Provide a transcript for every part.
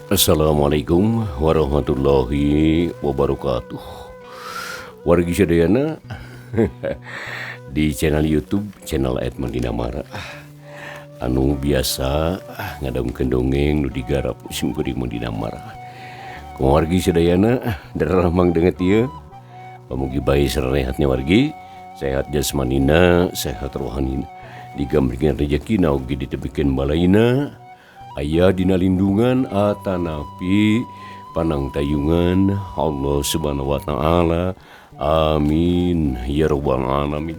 Assalamualaikum warahmatullahi wabarakatuh. Wargi sadayana di channel YouTube channel Edmund Dinamara anu biasa ngadangkeun dongeng nu digarap sim kuring Dinamara. Wargi sadayana darah mang deungeut ieu pamugi bae sarehatnya wargi, sehat jasmanina, sehat rohanina, digambrikeun rezekina ugi ditebikeun balaina. Aya dina lindungan atanapi panangtayungan Allah subhanahu wa ta'ala. Amin ya rabbal alamin.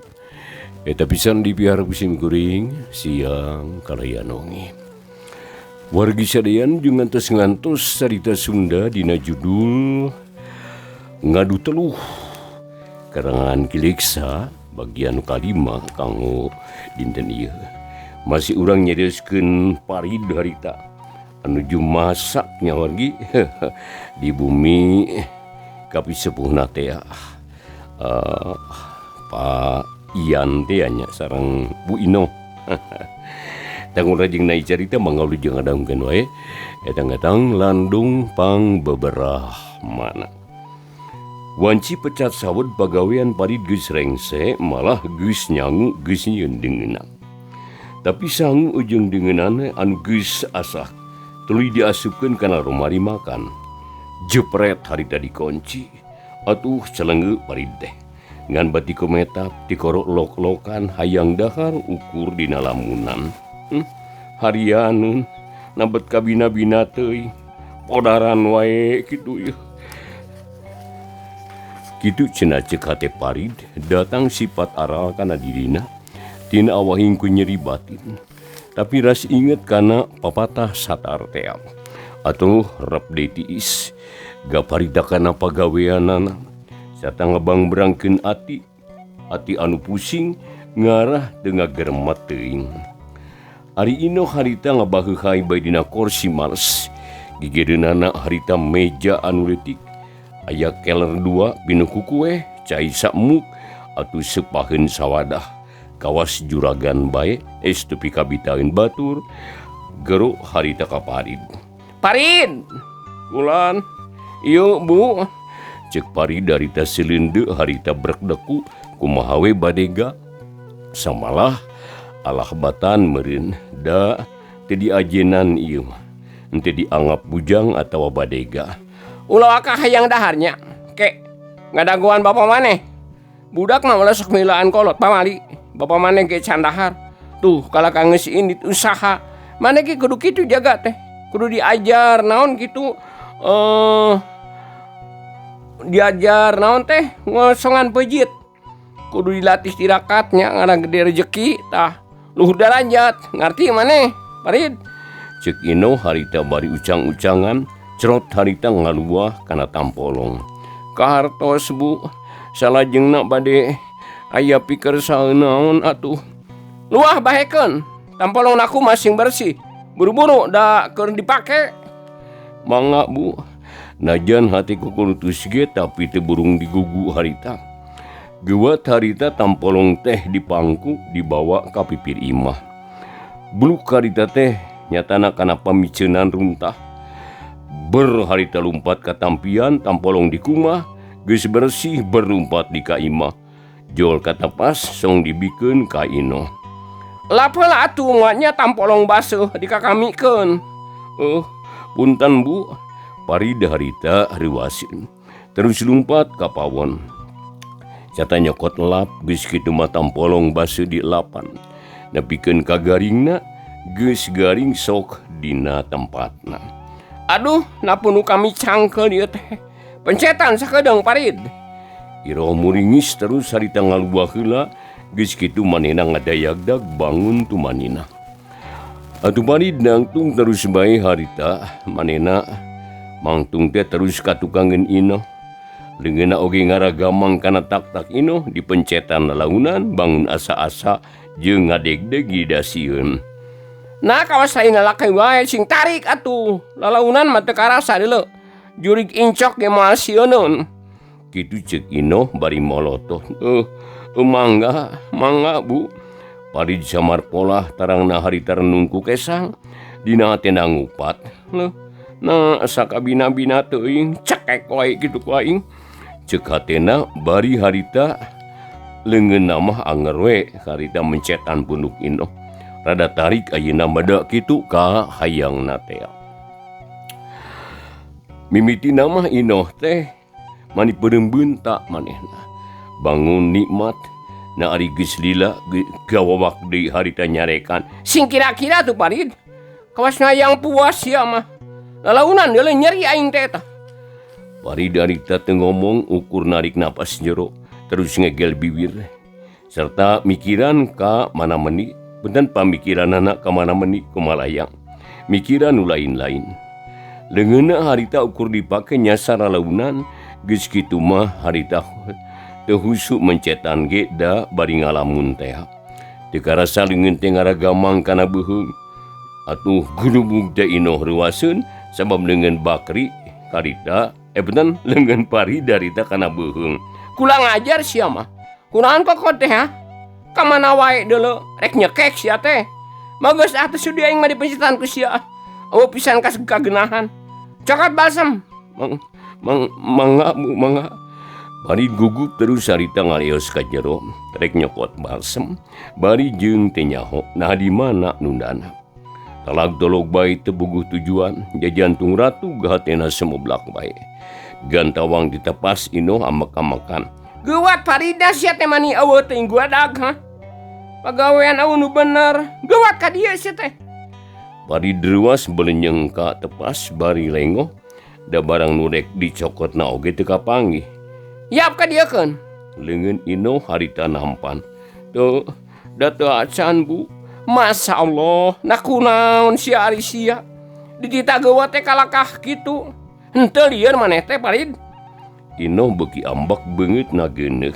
Eta pisan dipihara kusim kuring siang kalayanongi. Wargi sadayan jeung ngantos carita Sunda dina judul Ngadu Teluh karangan Kiliksa bagian kalima kanggo dinten ieu. Masih urang nyerioskeun parid harita anu masaknya wargi di bumi kapisepuhna teh Pak Ian teh nya sareng Bu Ino. Tanggung rajing nai carita mangalu jeung ngadangkeun wae edang-edang landung pang beberahmana. Wanci pecat sawet pagawean parid geus rengse malah geus nyangu geus nyieun deungeunna. Tapi sang ujung dengenan anu geus asah tuluy diasupkeun kana romari makan. Jepret harita dikunci. Atuh celenge parid teh. Ngan bati kometap dikorok lok-lokan hayang dahar ukur dina lamunan. Harian nabet ka bina-bina teuing. Podaran wae kitu yeuh. Kitu cenah ceuk hate parid datang sifat aral kana dirina. Tina awahing ku nyeri batin, tapi ras inget kana papatah satar team atau rep deui tiis gaparida kana pagaweanana sarta ngabangbrangkeun ati anu pusing ngarah teu ngageremet teuing. Ari ino harita ngabaheulai bae dina kursi males, gigireunana harita meja anu leutik, aya keler 2 pinu kukue cai samuk atuh sepaheun sawadah. Kawas juragan bae estupi kabitaeun batur geruk harita ka parid. Parid, ulan, ieu Bu, cek parid harita seleundeuk harita brekdeku kumaha we badega. Samalah alah batan meureun da teu diajenan ieu mah. Henteu dianggap bujang atawa badega. Ulah ka hayang daharnya, ke ngadaguan bapa maneh. Budak mah ulah sok milaan kolot pamali. Bapak maneh ge candahar. Tuh kalau kangeusiin usaha, maneh ge kudu kitu jaga teh. Kudu diajar naon kitu diajar naon teh ngosongan pejit. Kudu dilatih tirakatnya ngana gede rezeki tah luhur darajat. Ngarti maneh, Parid? Cek Ino harita bari ucang-ucangan, cerot harita ngaluah kana tampolong. Kahartos Bu, salajengna bade aya pikir saeunaon atuh. Luah bahekeun, tampolong aku masing bersih. Buru-buru da keur dipake. Mangga Bu. Najan hati kukurutus ge tapi teu burung digugu harita. Geuwat harita tampolong teh dipangku dibawa ka pipir imah. Buluk harita teh nyatana kana pamiceunan runtah. Ber harita lumpat ka tampian tampolong di kumah geus bersih berlumpat di ka imah. Jol kata pas song dibikeun ka Ino. Lapeula atuh muatnya tampolong basuh dikakamikeun. Punten Bu. Parid harita riwasin. Terus lumpat ka pawon. Cata nyokot lap geus kitu mah tampolong basuh di lapan. Nepikeun ka garingna geus garing sok dina tempatna. Aduh, napun kami cangkel ieu teh. Pencetan sakedeung Parid. Iro muringis terus harita ngaluah heula geus kitu manehna ngadayagdag bangun tu manina. Atuh Parid nangtung terus bae harita manehna mangtung teh terus ka tukangeun Ino. Leungeunna oge ngaragamang kana tak-tak Ino dipencetan lalaunan bangun asa-asa jeung ngadegdeg didasieun. Nah kawas lain lalaki wae sing tarik atuh. Lalaunan mah teu karasa deuleu. Jurig incok ge moal sieuneun. Kitu cek Ino bari molotoh. Mangga Bu. Parid samar polah tarangna harita renungku kesang dina tenda ngupat. Nah asa kabina-bina teuing cekek wae kitu ku aing. Ceuk hatena bari harita leungeun mah anger we harita mencetan punduk Inoh. Rada tarik ayeuna mada kitu ka hayangna teh. Mimitina mah Inoh teh mani pereumbeun tak manehna. Bangun nikmat na ari geus lila gawawak deui harita nyarekan. Sing kira-kira tuh Parid. Kawasna yang puas ya mah. Lalaunan deuleu nyeri aing teh tah. Parid harita teu ngomong ukur narik napas jero terus ngegel bibir serta mikiran ka mana meni. Punten pamikiran anak ka mana meni kumalayang. Mikiran nu lain-lain. Leungeunna harita ukur dipake nyasar lalaunan geus kitu mah harita teu husu mencetan ge da bari ngalamun teh. Teu karasa leungeun teh ngaragamang kana beuheung. Atuh gulubug teh Inoh reuaseun sabab leungeun Bakri harita punten leungeun Parid harita kana beuheung. Kula ngajar sia mah. Kunaon kok teh ha? Ka mana wae deuleu rek nyekek sia teh. Mageus atuh sudi aing mah dipencetan ku sia. Eueuh pisan ka kagenahan. Cokot balsam. Mangga bu mangga. Parid gugup terus harita ngaleos ka jero rek nyokot balsem bari jeung teh nyaho nah di mana nundana. Talag dolog bae teu bogoh tujuan jajantung ratu gahatena semoblak bae. Gantawang ditepas Inoh amek-amekan. Geuwat Parida sia teh mani eueuh teuing guadag ha. Pagawean eueuh nu bener. Geuwat ka dieu sia teh. Parid reuas belenyeng ka tepas bari lengoh da barang nu rek dicokotna oge teu kapanggih. Yap ka dieukeun. Leungeun Inoh harita nampan. Teu da teu acan Bu. Masya Allah, nah kunaon sia ari sia. Di tita geuwat teh kalakah kitu. Henteu lieur maneh teh Parid. Inoh beuki ambak beungeut na geuneuh.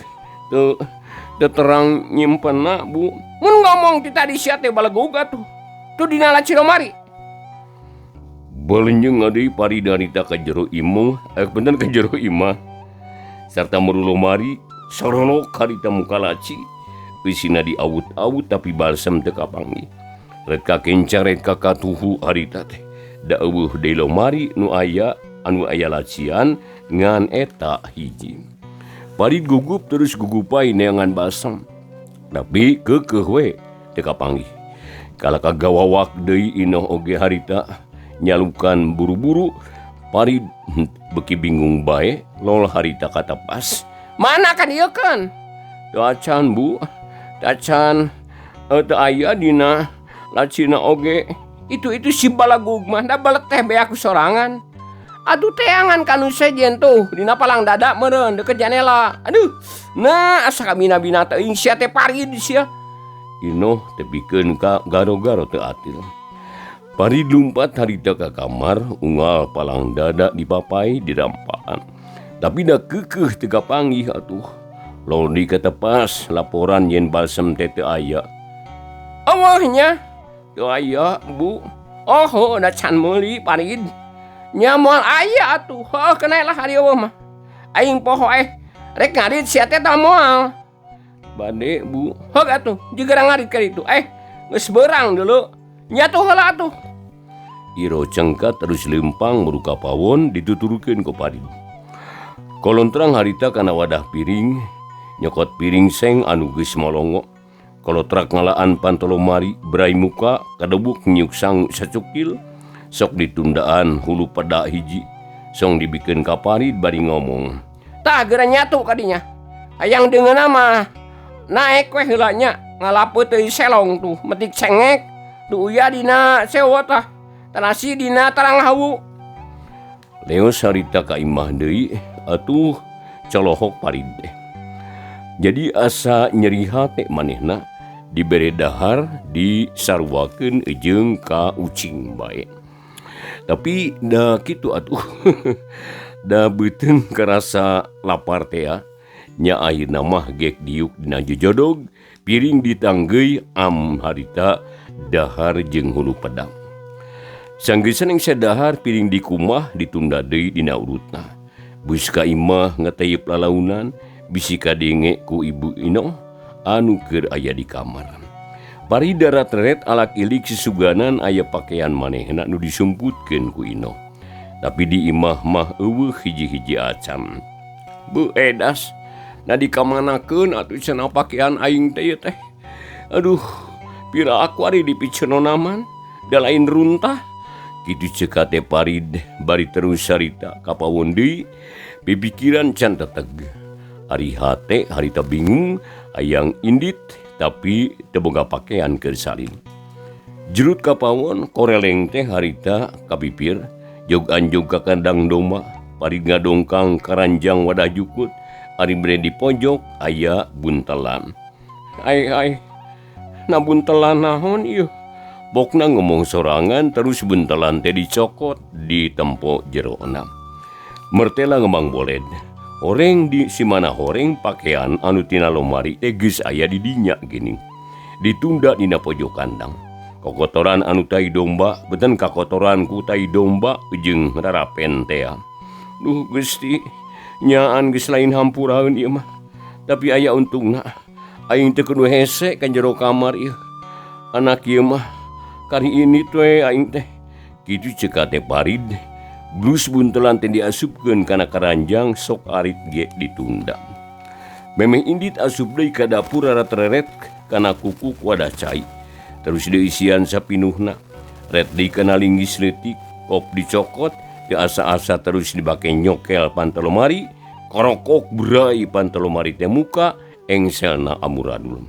Teu terang nyimpenna Bu. Mun ngomong ti tadi sia teh balegog atuh. Tu dina Laciromari. Balenyeng deui Parid harita ka jero imah, bener ka jero imah. Sarta merulo mari sorolok harita muka laci. Isina diawut-awut tapi balsam teu kapanggih. Red ka kencar red ka katuhu harita teh. Da eueuh deui lomari nu aya anu aya lacian ngan eta hiji. Parid gugup terus gugupai neangan balsam. Tapi keukeuh we teu kapanggih. Kalaka gawawak deui Inoh oge harita nyalukan buru-buru. Parid beuki bingung bae lol harita katapas. Mana ka dieukeun? Teu acan Bu. Tacan teu aya dina lacina oge. Itu si balagug mah da balet teh be aku sorangan. Aduh teangan kanu sejen tuh dina palang dada meureun deukeut janela. Aduh. Nah asa kabina-bina teuing sia teh Parid sia. Inoh tepikeun ka garo-garo teu atil. Parid lumpat harita ka kamar unggal palang dada dipapai di rampaan. Tapi da keukeuh teu kapanggih atuh. Lodi ketepas laporan yen balsam teh teu aya. Awahnya teu aya Bu. Oh da can meuli Parid. Nya moal aya atuh. Heuh kenalah ari eueuh mah. Aing poho rek ngarit sia teh tah moal. Bade Bu. Heuh atuh jigera ngarit ka ditu. Geus beurang deuleu. Nya tuh heula atuh. Iro cengkat terus lempang muruka pawon dituturkeun ku Parid. Kolontrang harita kana wadah piring. Nyokot piring seng anu geus molongo. Kolotrak ngalaan pantolomari berai muka kadebuk nyiuk sang sacukil. Sok ditundaan hulu pada hiji. Song dibikeun ka Parid bari ngomong. Tah geura nyatu kadinya. Hayang deungeunna mah naek we heula nya ngalapeut teuing selong tuh metik cengek. Tu uya dina sewa tah. Tanasi dina tarang hawu. Leos harita ka imah deui atuh colohok Parid teh. Jadi asa nyeri hate manehna dibere dahar disarwakeun jeung ka ucing bae. Tapi da kitu atuh. Da beuteung karasa lapar teh nya akhirna mah gek diuk dina jojodog piring ditanggeuy harita dahar jeung hulu pedang. Sanggeuseun sadahar piring dikumah ditunda deui dina urutna. Beus ka imah ngateup lalaunan bisi kadenge ku ibu Inoh anu keur aya di kamar. Parid darat-ret alak ilik sesuganan aya pakaian manehna nu disumputkeun ku Inoh. Tapi di imah mah eueuh hiji-hiji acan. Bu edas, na dikamanakeun atuh cenah pakaian aing teh teh. Aduh, pira aku ari dipiceun naman, da lain runtah. Kitu ceuk teh Parid bari terus sarita ka pawon deui, pipikiran can teteg. Ari hate harita bingung hayang indit tapi teu boga pakaian keur salin. Jerut ka pawon koreleng teh harita kapipir jog-anjog ka kandang domba. Parid ngadongkang karanjang wadah jukut, ari bere di pojok aya buntelan. Ai, na buntelan naon ieu? Bokna ngomong sorangan terus buntelan teh dicokot di tempo jerona. Mertela ngembang boled. Horeng di simana horeng pakaian anu tina lomari teh geus aya di dinya gini. Ditunda dina pojok kandang. Kokotoran anu tai domba beten kakotoran ku tai domba jeung rarapen teh. Duh Gusti, nyaan geus lain hampuraeun ieu mah. Tapi aya untungna, aing teu kudu hese ka jero kamar ieu. Anak ieu mah kari ini we aing teh. Kitu ceuk teh Parid. Blus buntelan teh diasupkeun kana karanjang sok arit ge ditunda. Memeh indit asup deui ka dapur rarat-reret kana kukuk wadah cai. Terus diisian sapinuhna. Ret deui kana linggis leutik, kop dicokot. Asa-asa terus dibake nyokel pantelomari, korokok berai pantelomari teh muka, engselna amuradul.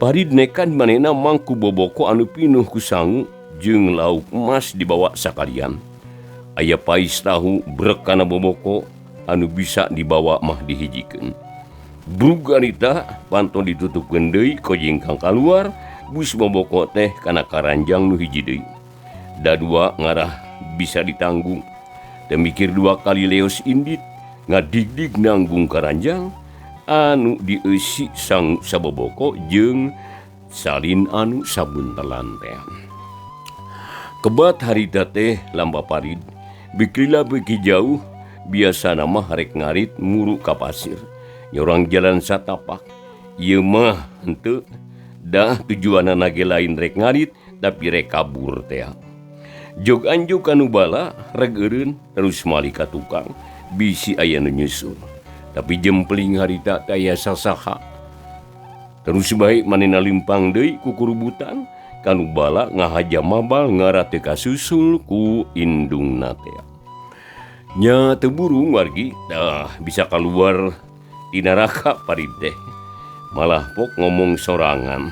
Parid nekan manehna mangku boboko anu pinuh ku sangu jeung lauk emas dibawa sakalian. Aya pais tahu brek kana boboko anu bisa dibawa mah dihijikeun. Brugarita panton ditutupkeun deui ka jingkang kaluar, bus boboko teh kana karanjang nu hiji deui. Dadua ngarah bisa ditanggung. Dan mikir dua kali leos indit ngadigdig nanggung karanjang anu dieusi sang saboboko jeung salin anu sabuntelan teh. Kebat harita teh lamba Parid bikrila beuki jauh biasana mah rek ngarit muru ka pasir nyorang jalan satapak. Ieu mah henteu dah tujuanna ge lain rek ngarit tapi rek kabur teh. Jog-anjog kanu bala reg eureun terus mali ka tukang bisi aya nu nyusul. Tapi jempling harita teh aya sasaha. Terus bae manehna limpang deui ku kurubutan kanu bala ngahaja mabal ngarah teu kasusul ku indungna teh. Nya teu burung wargi dah bisa kaluar di neraka Parid teh. Malah pok ngomong sorangan.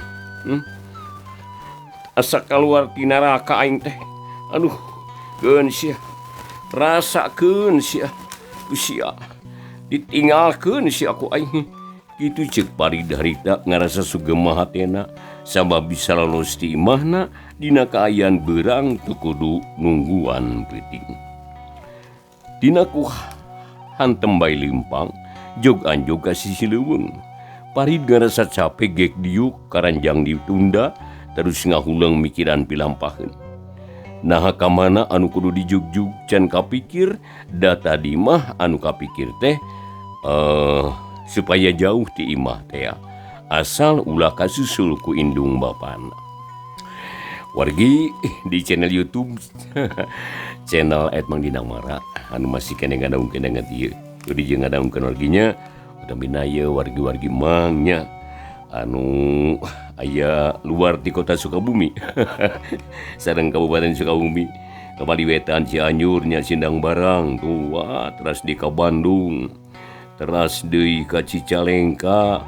Asa kaluar ti neraka aing teh. Aduh, keun sia. Rasakeun sia. Sia. Ditinggalkeun sia ku aing. Kitu ceuk Parid harita ngarasa sugema hatena sabab bisa lolos ti imahna dina kaayaan beurang teu kudu nungguan peuting. Dina ku hantem bae limpang jog-anjog ka sisi leuweung. Parid ngarasa capek gek diuk karanjang ditunda terus ngahuleung mikiran pilampaheun. Nah kamana anu kudu dijugjug can kapikir da tadi mah anu kapikir teh supaya jauh ti imah teh asal ulah kasusul ku indung bapana. Wargi di channel YouTube channel @mangdinamara anu masih kene ngadaungkeun dengan ieu. Jadi jeung ngadaungkeun warginya utamina ieu wargi-wargi mangnya anu aya luar di kota Sukabumi. Sareng Kabupaten Sukabumi, kembali wetan Cianjur nya Sindang Barang tuh, wah, teras di ka Bandung, teras deui ka Cicalengka,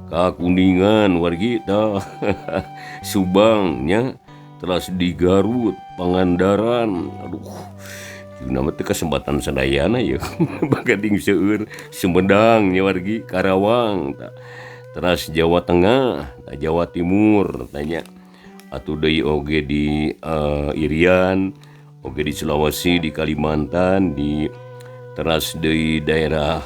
ka Kuningan wargi tah. Subang nya, teras di Garut, Pangandaran. Aduh, nama teu kesempatan sadayana ya. Bagading seueur Sumedang nya wargi, Karawang tah. Teras Jawa Tengah, Jawa Timur tanya. Atuh deui oge di Irian, oge di Sulawesi, di Kalimantan, di teras deui daerah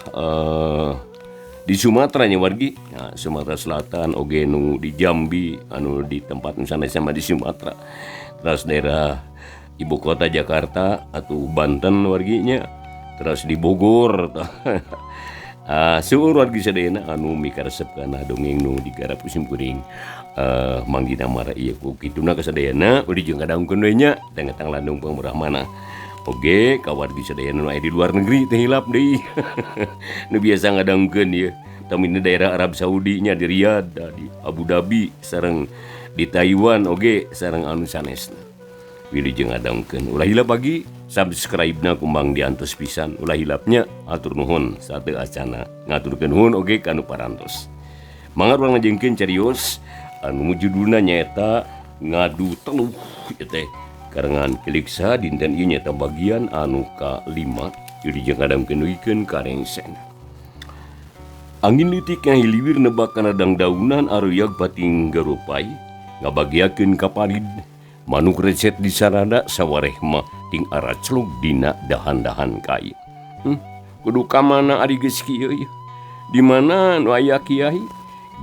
di Sumatera nya wargi. Nah, Sumatera Selatan oge nu di Jambi anu di tempat sana sama di Sumatera. Teras daerah ibu kota Jakarta atau Banten warginya. Teras di Bogor. Seueur wargi sadayana anu mikaresep kana dongeng nu digarap Kusim Kuring Mangdinamara ieu ku kituna kasadayana udi jeung kadaungkeun we nya dangetang landung pamurah mana Oge kawargi sadaya nu aya di luar negeri teh hilap deui. Nu biasa ngadangkeun ieu. Tamina daerah Arab Saudi nya di Riyadh, di Abu Dhabi sareng di Taiwan oge sareng anu sanesna. Wilujeng ngadangkeun. Ulah hilap bagi subscribe-na kumbang diantos pisan. Ulah hilapnya atur nuhun sateu acana. Ngaturkeun nuhun oge kanu parantos. Mangga urang ngajengkeun carios anu judulna nyaeta Ngadu Teluh ieu teh. Karangan Kiliksa dinten ieu nyaeta bagian anu ka-5 wilujeng ngadangkeun nuhikeun karengsen. Angin litik yang hiliwir nebak kana dangdaunan aruyag pating garupai ngabagiakeun ka parid manuk recet di sarada sawareh mah ting araclug dina dahan-dahan kai. Kudu ka mana ari geus kieu ieu? Di mana nu aya kiai?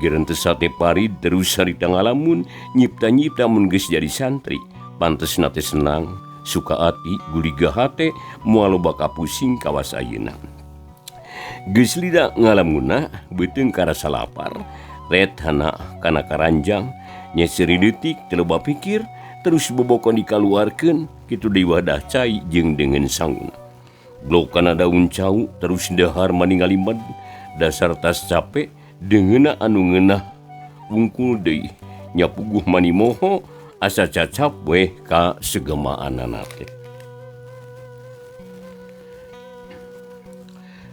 Geureun teu sate parid terus harita ngalamun nyipta-nyipta mun geus jadi santri. Pantesna teh senang, suka ati, guliga hate, moal loba kapusing kawas ayeuna. Geus lida ngalamunna beuteung karasa lapar, ret hana kana karanjang, nya seuri leutik teu loba pikir, terus bobokon dikaluarkeun kitu deui wadah cai jeung dengan sanguna. Blok kana daun cau terus dahar maningali med, dasar tas capek deungeuna anu ngeunah wungkul deui, nya puguh manimoho asa cacap we ka segemaanana teh.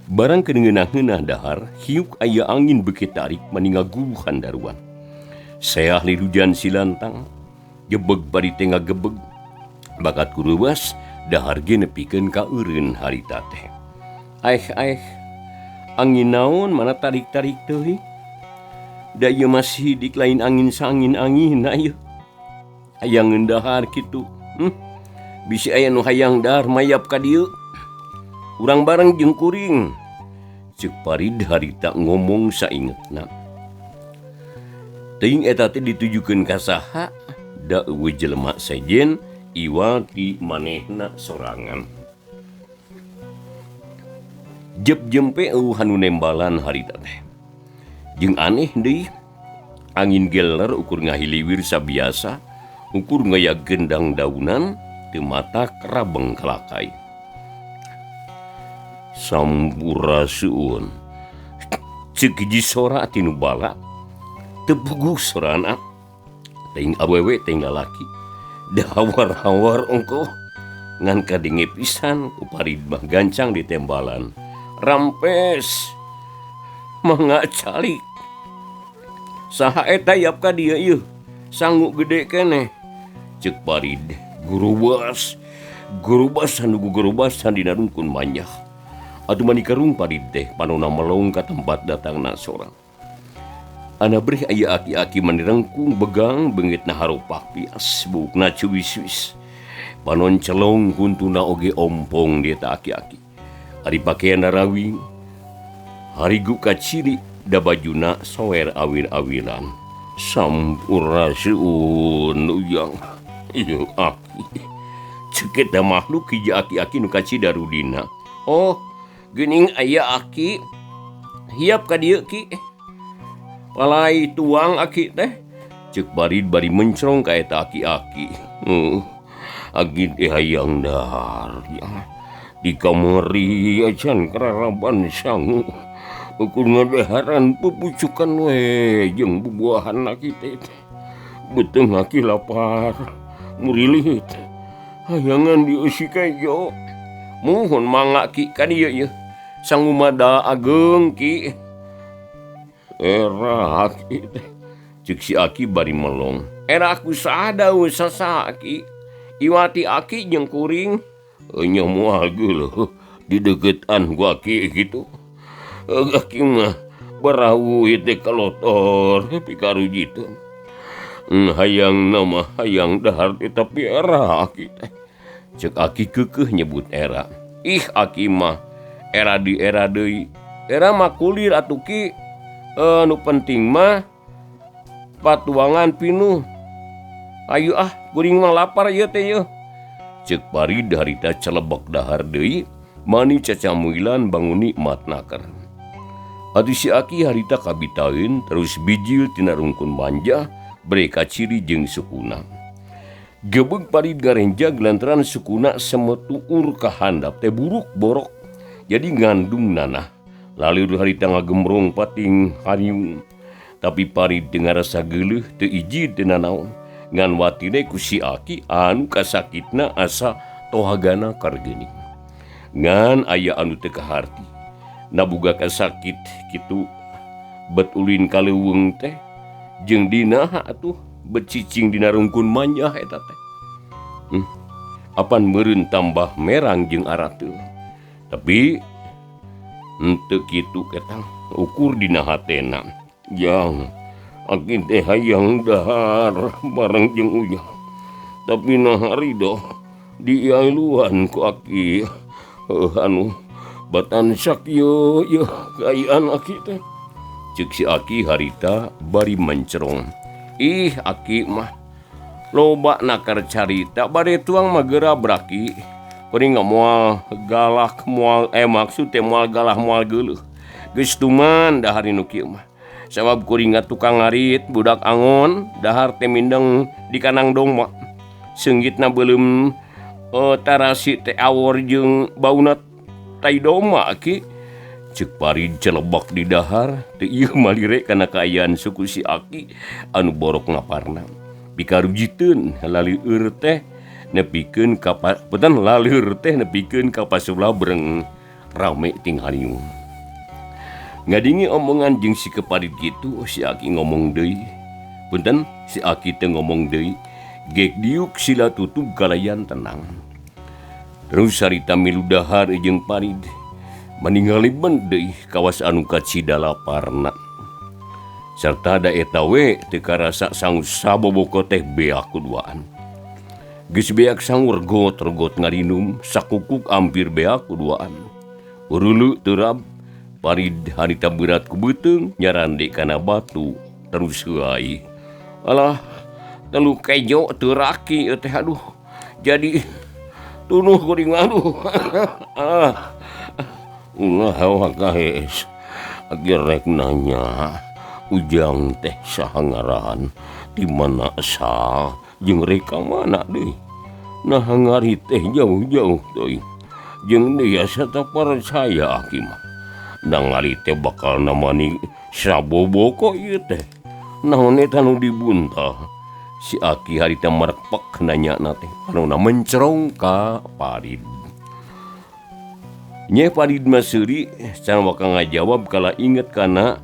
Barang kedengeunah-ngeunah dahar, hiuk aya angin beuki tarik maninga guluhan daruan. Seah lirujan silantang, gebeg bari teh ngagebeg. Bakat kuruwas, dahar ge nepikeun ka eureun harita teh. Aih, angin naon mana tarik-tarik teuing? Da ieu masih hidik lain angin saangin-angin ieu. Hayang dahar kitu. Bisi aya nu hayang dahar mayap ka dieu. Urang bareng jeung kuring. Ceuk parid harita ngomong saingetna. Teuing eta teh ditujukeun ka saha? Da eueuh jelema sejen iwa ti manehna sorangan. Jep jempe eueuh anu nembalan harita teh. Jeung aneh deui. Angin geler ukur ngahiliwir sabiasa, ukur ngayag gendang daunan teu matak rabeng kalakai. Sampurasun ceuk hiji sora tinu bala teu puguh sorana teuing awewe teuing lalaki dahawar-hawar engko ngan kadenge pisan ku parid mah gancang ditembalan rampes mangga calik saha eta yap ka dieu ieu sangu gede keneh ceuk parid gurubas anu gurubasan dina rungkun manjah. Atuh manikarung parid teh panonna melong ka tempat datangna sorang. Ana breh aya aki-aki manirengkung begang beungitna haropak pias buukna cuwis-wis. Panon celong huntuna oge ompong di eta aki-aki. Ari pakeanna rawing, harigu kaciri da bajuna sower awir-awiran. Sampurasun uyang. Ieu aki. Ceuk eta makhluk hiji aki-aki nu kacidarudina. Oh, geuning aya aki hiap ka dieu ki palai tuang aki teh ceuk barid bari mencrong ka eta aki-aki. Agin hayang dahar ya di kamari acan kararaban sangu ukur ngadaharan pupucukan we jeung bubuahan aki teh beuteung aki lapar murilit hayangan dieusi kajo muhun mangga ki ka dieu ieu sangumada ageng ki era ki ceuk si aki bari melong era aku sadau sasa ki iwati aki jeung kuring nya moal geuleuh di deukeutan ku aki kitu aki mah barahu teh kalotor pikarujiteun hayang nama hayang dahar teh tapi era aki teh ceuk aki keukeuh nyebut era ih aki mah era di era deui era mah kulir atuh ki nu penting mah patuangan pinuh ayu kuring mah lapar ieu teh yeuh ceuk parid harita celebek dahar deui mani cacamuilan bangun nikmat naker atuh si aki harita kabitaeun terus bijil tina rungkun manja breka ciri jeung suhuna Gebeg parid garenja gelantaran sukuna semetuur ka handap teh buruk borok jadi ngandung nanah lalu harita ngagemrong pating hariung tapi parid dengar rasa geuleuh teu iji teu nanaon ngan watine ku si Aki anu kasakitna asa tohagana kargeuning ngan aya anu teu kaharti nabuga kasakit kitu bet ulin ka leuweung teh jeung dinaha atuh bet cicing dina rungkun manjah eta teh apan meureun tambah merang jeung arateul tapi henteu kitu ketang ukur dina hatena jang Aki teh hayang dahar bareng jeung Ujang tapi nahari doh diailuan ku Aki anu batan sakyo yo gayaan Aki teh ceuk si Aki harita bari mencerong ih Aki mah loba nakar carita bade tuang mah geura braki kuring moal galak moal maksud teh moal galah moal geuleuh geus tuman dahar nu kieu mah sabab kuring tukang ngarit budak angon dahar teh mindeng di kanang domba seunggitna beuleum tarasi teh awor jeung bauna tai domba Ki ceuk parid celebak di dahar teu ieu malire kana kaayaan suku si Aki anu borok ngaparna pikarujiteun laleur teh nepikeun ka peutan laleur teh nepikeun ka pasebelah bereng rame ting hariung ngadingi omongan jeung si keparit kitu si Aki ngomong deui punten si Aki teh ngomong deui gek diuk sila tutug galayan tenang terus sarita milu dahar jeung parid maningali deui kawas anu kacida laparna sarta da eta we teu karasa sang saboboko teh beak kuduaan geus beak sang regot ngarinum sakukuk ampir beak kuduaan urulu teurab parid harita berat ku beuteung nyarande kana batu terus heuai alah telu kejo teu raki teh aduh jadi tunuh kuring aduh ulah wakahes Aki rek nanya Ujang teh saha ngaran di mana asal jeung reka mana deui nah ngari teh jauh-jauh deui jeung dia sata percaya Aki mah da ngari teh bakal namani saboboko ieu teh naon eta nu dibuntah si Aki harita marepek nanyana teh panona mencerong ka parid nya parid mah seuri can waka ngajawab kala inget kana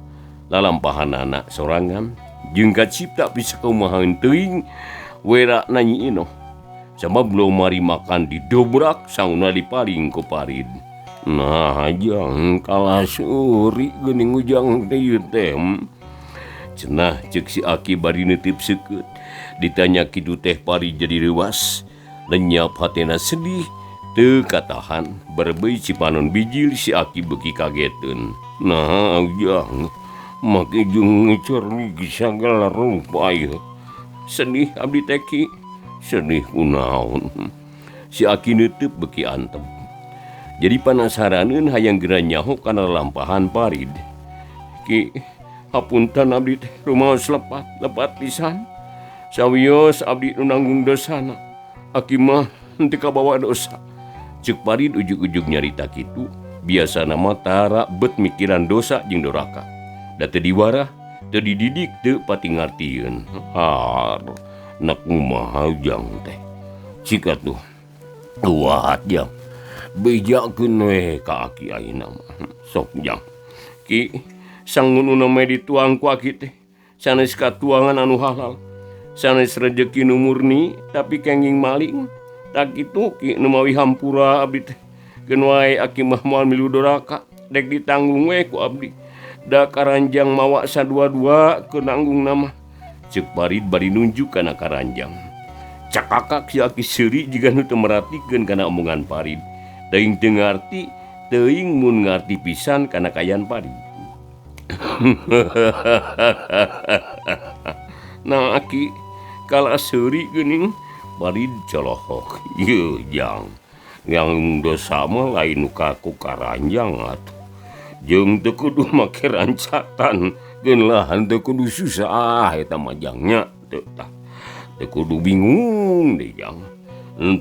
lalampahanana sorangan jeung kacipta bisa kumahaeun teuing wera nanyiin sabab belum mari makan didobrak sauna diparing ku parid nah jang kalah suri geuning Ujang teh teh cenah ceuk si Aki bari neuteup seukeut ditanya kitu teh parid jadi reuwas lenyap hatena sedih teu katahan berbeuy cipanon bijil si Aki beuki kageteun nah Ujang make jeung cerni sagala rupa ieu sedih abdi teh Ki sedih kunaon si Aki neuteuk beuki antep jadi panasaraneun hayang geura nyaho kana lampahan parid Ki hapunten abdi teh rumaos lepat pisan sawios abdi nu nanggung dosana Aki mah henteu kabawa dosa ceuk parid ujug-ujug nyarita kitu biasana mah tara bet mikiran dosa jeung doraka da teu diwarah teu dididik teu pati ngartieun har nak kumaha Ujang teh cik atuh kuat jang bejakeun we ka Aki ayeuna mah sok Jang Ki sangun nu mah dituang ku Aki teh sanes katuangan anu halal sanes rejeki nu murni tapi kenging maling tak kitu Ki nu mawi hampura abdi teh geun wae Aki mah moal milu doraka dek ditanggung we ku abdi da karanjang mawa sadua-dua ke nanggung nama ceuk parid bari nunjuk kana karanjang cakakak si Aki seuri jiga nu teu meratikeun kana omongan parid teuing teu ngarti teuing mun ngarti pisan kana kayan parid nah Aki kala seuri geuning parid colohok ieu Jang yang dosa mah lain kaku karanjang atuh jeung teu kudu make rancatan geun lahan teu kudu susah eta mah Jangnya teu tah teu kudu bingung deh jang.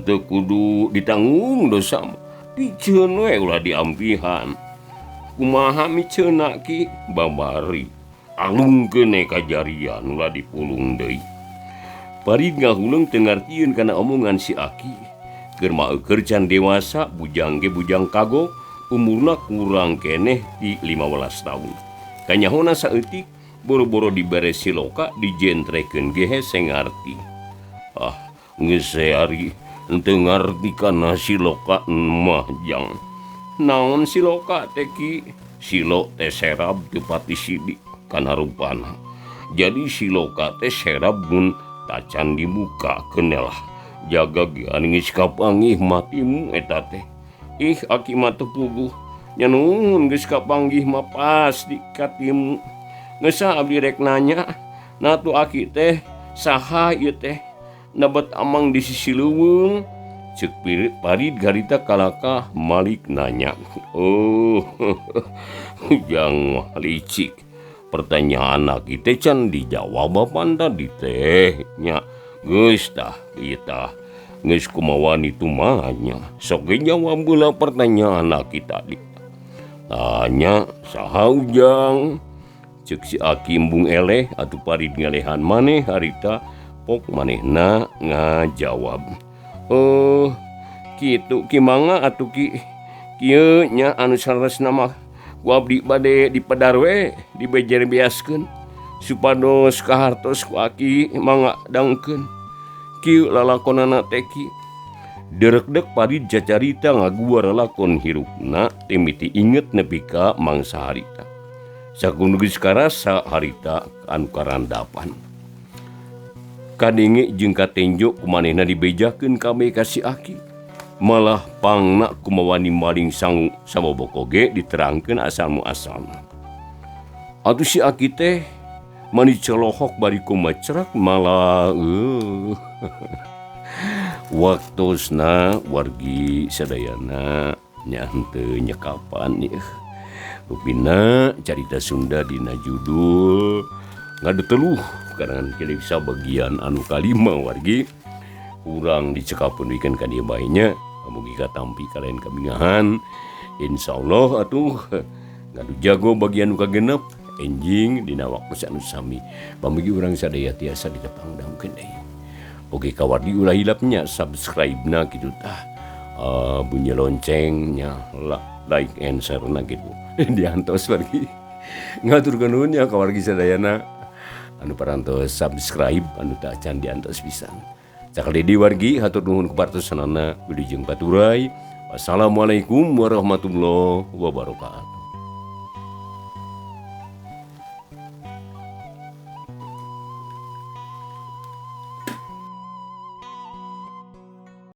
Teu kudu ditanggung dosa. Diceun we ulah diampihan. Kumaha miceuna ki babari. Alungkeun kajarian ulah dipulung deui. Parid ngahuleung teu ngartieun kana omongan si Aki. Keur maeukeur can dewasa bujang ge bujang kagok. Umurna kurang keneh di 15 tahun. Kanyahona saeutik boro-boro dibere siloka dijentrekeun ge hese ngarti. Geus ari henteu ngarti kana siloka mah jang. Naon siloka teh ki? Silo teh serab teu pati sidik kana rupana. Jadi siloka teh serab mun tacan dibukakeun lah. Jaga ge anu geus kapanggih matimu eta teh. Ih Aki mah teu puguh. Nya nuhun geus kapanggih mah pasti katimu. Geus abdi rek nanya, nah tu Aki teh saha ieu teh? Nabat amang di sisi leuweung. Ceuk Parid garita kalaka Malik nanya. Oh, jang mah licik. Pertanyaan Aki teh can dijawab apaan tadi teh? Nya geus tah ieu tah. Geus kumaha itu mah nya. Sok ge jawab heula pertanyaan Aki tadi. Tanya saha ujang? Ceuk si Aki embung eleh atuh Parid ngalehan maneh harita pok manehna ngajawab. Oh, kitu kimanga atuh ki kieu nya anu saresna mah ku abdi bade dipadar we dibejer beaskeun supados kahartos ku Aki mangga dangkeun. Kieu lalakonana teh ki. Derekdek Parid cacarita ngaguar lakon hirupna teh miti inget nepi ka mangsa harita. Sakudu geus karasa harita anu karandapan. Kadenge jeung katenjo kumanehna dibejakeun kabeh ka si Aki. Malah pangna kumawani maling sang saboboko ge diterangkeun asal-muasalna. Atuh si Aki teh mani celohok bari kumacrak malah waktosna wargi sadayana nya henteu nyekapan ieu. Rupina carita Sunda dina judul ngadeteluh karangan kili bisa bagian anu kalima wargi urang dicekapeun wekeun ka dieu bae nya mugi katampi kalayan kamingahan insyaallah atuh ngadu jago bagian nu kagenep enjing dina waktu anu sami pamugi urang sadaya tiasa ditepangdangkeun deui. Oke kawardi ulah hilapnya subscribe-na kitu tah. Bunyi loncengnya like and share-na gitu. Diantos wargi. Ngaturkeun nuhun ya kawargi sadayana anu parantos subscribe anu tah can diantos pisan. Sakali wargi hatur nuhun kepartosanana wilujeng baturai. Wassalamualaikum warahmatullahi wabarakatuh.